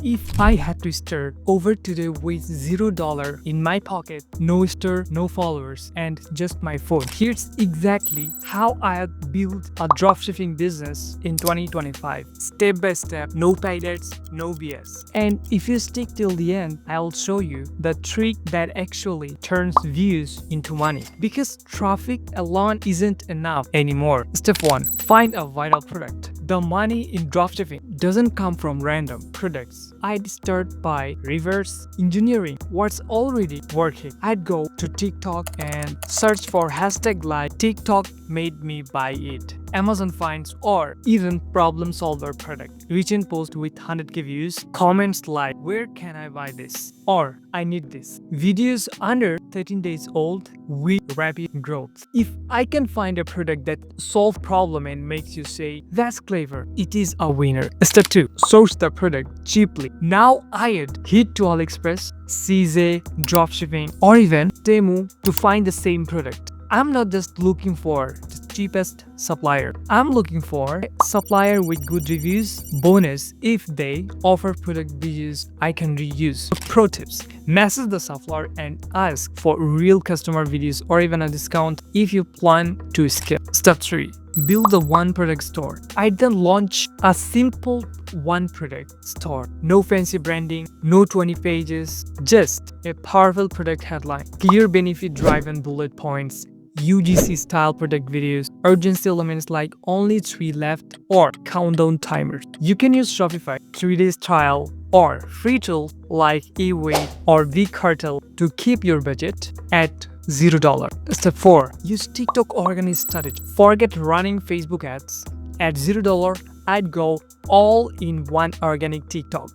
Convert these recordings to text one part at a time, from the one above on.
If I had to start over today with $0 in my pocket, no store, no followers, and just my phone, here's exactly how I had built a dropshipping business in 2025. Step by step, no paid ads, no BS. And if you stick till the end, I'll show you the trick that actually turns views into money. Because traffic alone isn't enough anymore. Step 1. Find a viral product. The money in dropshipping doesn't come from random products. I'd start by reverse engineering what's already working. I'd go to TikTok and search for hashtag like TikTok made me buy it, Amazon finds, or even problem solver product. Recent post with 100k views, comments like where can I buy this, or I need this. Videos under 13 days old with rapid growth. If I can find a product that solves problem and makes you say that's clever, it is a winner. Step 2. Source the product cheaply. Now I'd hit to AliExpress, CZ, Dropshipping, or even Temu to find the same product. I'm not just looking for the cheapest supplier. I'm looking for a supplier with good reviews. Bonus, if they offer product videos I can reuse. Pro tips. Message the supplier and ask for real customer videos or even a discount if you plan to scale. Step 3. Build a one product store. I then launch a simple one product store. No fancy branding, no 20 pages, just a powerful product headline, clear benefit driven bullet points, UGC style product videos, urgency elements like only 3 left, or countdown timers. You can use Shopify 3 days trial or free tools like eWay or vCartel to keep your budget at $0. Step 4. Use TikTok organic strategy. Forget running Facebook ads. At $0, I'd go all in one organic TikTok.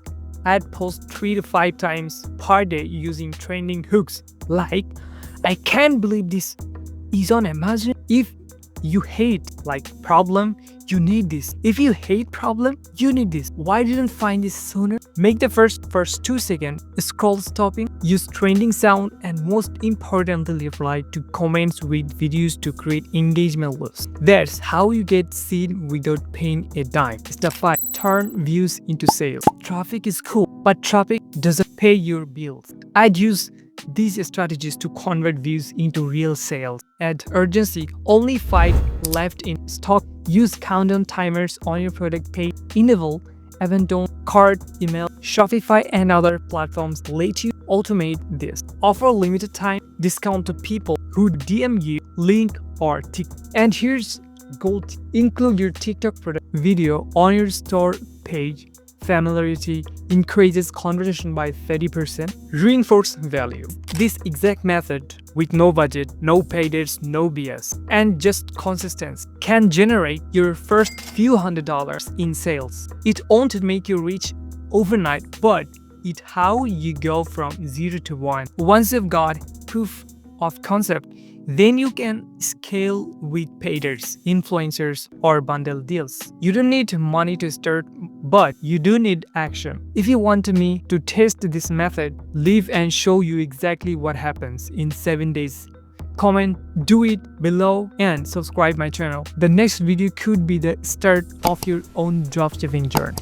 I'd post 3 to 5 times per day using trending hooks like I can't believe this is on Amazon. If you hate like problem, you need this. If you hate problem, you need this. Why didn't find this sooner? Make the first 2 seconds scroll stopping. Use trending sound, and most importantly, reply to comments with videos to create engagement loops. That's how you get seen without paying a dime. Step 5. Turn views into sales. Traffic is cool, but traffic doesn't pay your bills. I'd use these strategies to convert views into real sales. Add urgency. Only 5 left in stock. Use countdown timers on your product page. Enable event on cart, email. Shopify and other platforms let you automate this. Offer limited time discount to people who DM you link or TikTok. And here's gold. Include your TikTok product video on your store page. Familiarity increases conversion by 30%. Reinforce value. This exact method with no budget, no paid ads, no BS, and just consistency can generate your first few $100s in sales. It won't make you rich overnight, but it's how you go from 0 to 1. Once you've got proof of concept, then you can scale with paid ads, influencers, or bundle deals. You don't need money to start, but you do need action. If you want me to test this method, leave and show you exactly what happens in 7 days. Comment, do it below, and subscribe my channel. The next video could be the start of your own dropshipping journey.